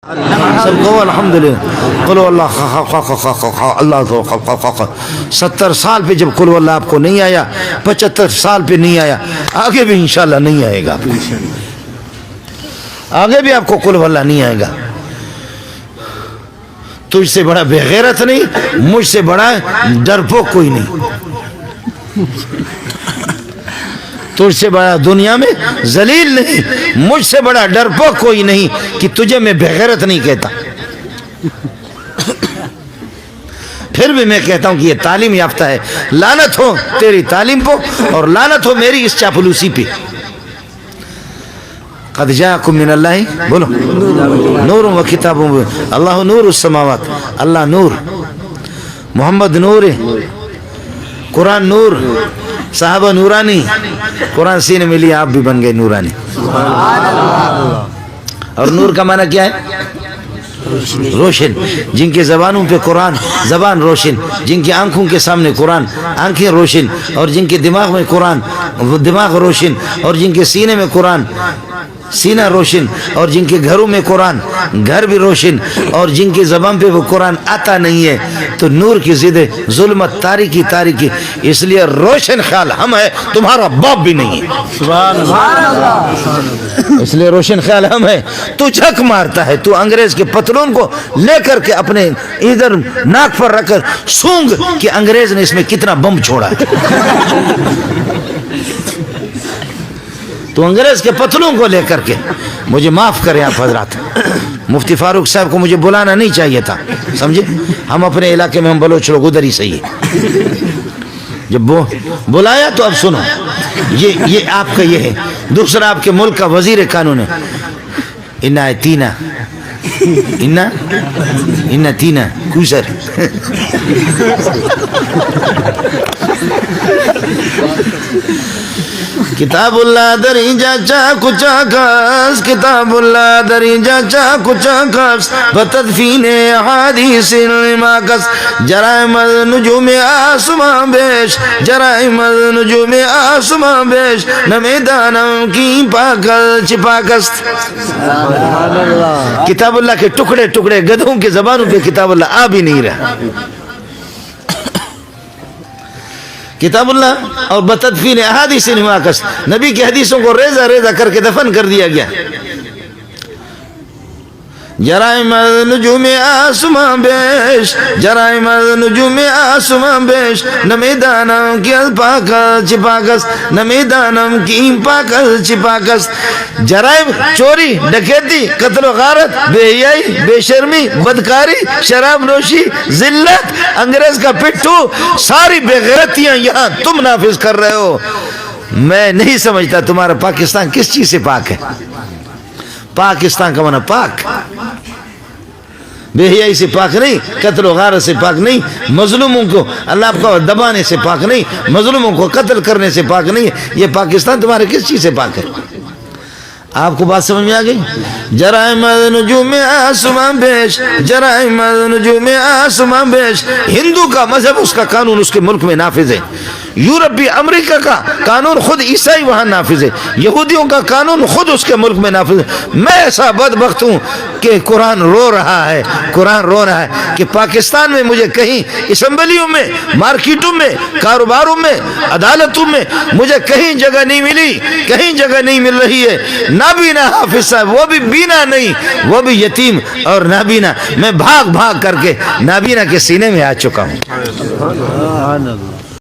سب کہو الحمدللہ قل اللہ اللہ 70 سال پہ جب قل اللہ آپ کو نہیں آیا، 75 سال پہ نہیں آیا، آگے بھی انشاءاللہ نہیں آئے گا، آگے بھی آپ کو قل اللہ نہیں آئے گا۔ تجھ سے بڑا بے غیرت نہیں، مجھ سے بڑا ڈرپوک کوئی نہیں، تجھ سے بڑا دنیا میں ذلیل نہیں، مجھ سے بڑا ڈرپوک کوئی نہیں کہ تجھے میں بے غیرت نہیں کہتا۔ پھر بھی میں کہتا ہوں کہ یہ تعلیم یافتہ ہے، لعنت ہو تیری تعلیم کو اور لعنت ہو میری اس چاپلوسی پہ۔ قد جاءکم من اللہ، بولو نور و کتاب، اللہ نور السماوات، اللہ نور، محمد نور، قرآن نور، صحابہ نورانی، قرآن سینے میں لیا آپ بھی بن گئے نورانی۔ اور نور کا معنی کیا ہے؟ روشن، جن کے زبانوں پہ قرآن زبان روشن، جن کی آنکھوں کے سامنے قرآن آنکھیں روشن، اور جن کے دماغ میں قرآن دماغ روشن، اور جن کے سینے میں قرآن سینہ روشن، اور جن کے گھروں میں قرآن گھر بھی روشن، اور جن کی زبان پہ وہ قرآن آتا نہیں ہے تو نور کی ضد ظلمت تاریکی تاریکی، اس لیے روشن خیال ہم ہے، تمہارا باپ بھی نہیں ہے، اس لیے روشن خیال ہم ہے۔ تو جھک مارتا ہے، تو انگریز کے پتلون کو لے کر کے اپنے ادھر ناک پر رکھ کر سونگ کہ انگریز نے اس میں کتنا بم چھوڑا ہے، تو انگریز کے پتلوں کو لے کر کے مجھے معاف کریں آپ حضرات، مفتی فاروق صاحب کو مجھے بلانا نہیں چاہیے تھا، سمجھے؟ ہم اپنے علاقے میں ہم بلوچ لوگ ادھر ہی صحیح ہے، جب بلایا تو اب سنو، یہ آپ کا یہ ہے۔ دوسرا آپ کے ملک کا وزیر قانون ہے، انا تینا انا تینا کوسر، کتاب اللہ دریجہ چاکو چاکس، کتاب اللہ دریجہ چاکو چاکس، بتدفین حدیث الماکس، جرائم نجوم آسمان بیش، جرائم نجوم آسمان بیش، نمیدانم کی پاکل چپاکست۔ کتاب اللہ کے ٹکڑے ٹکڑے گدھوں کے زبانوں پہ کتاب اللہ آ بھی نہیں رہا، کتاب اللہ، اور بتدفین احادیث الماکس، نبی کی حدیثوں کو ریزہ ریزہ کر کے دفن کر دیا گیا۔ جرائم نجوم آسمان بیش، جرائم نجوم آسمان بیش، نمیدانم کی پاکل چپاکس، نمیدانم کی پاکل چپاکس۔ جرائم چوری، ڈکیتی، قتل و غارت، بے حیائی، بے شرمی، بدکاری، شراب نوشی، ذلت، انگریز کا پٹھو، ساری بے غیرتیاں یہاں تم نافذ کر رہے ہو۔ میں نہیں سمجھتا تمہارا پاکستان کس چیز سے پاک ہے۔ پاکستان کا معنی پاک، بے حیائی سے پاک نہیں، قتل و غارت سے پاک نہیں، مظلوموں کو اللہ آپ کو دبانے سے پاک نہیں، مظلوموں کو قتل کرنے سے پاک نہیں۔ یہ پاکستان تمہارے کس چیز سے پاک ہے؟ آپ کو بات سمجھ میں آ گئی؟ جرائم نجوم آسمان بیش، جرائم نجوم آسمان بیش۔ ہندو کا مذہب اس کا قانون اس کے ملک میں نافذ ہے، یورپی امریکہ کا قانون خود عیسائی وہاں نافذ ہے، یہودیوں کا قانون خود اس کے ملک میں نافذ ہے۔ میں ایسا بدبخت ہوں کہ قرآن رو رہا ہے، قرآن رو رہا ہے کہ پاکستان میں مجھے کہیں اسمبلیوں میں، مارکیٹوں میں، کاروباروں میں، عدالتوں میں مجھے کہیں جگہ نہیں ملی، کہیں جگہ نہیں مل رہی ہے۔ نابینا حافظ صاحب، وہ بھی بینا نہیں، وہ بھی یتیم اور نابینا، میں بھاگ بھاگ کر کے نابینا کے سینے میں آ چکا ہوں۔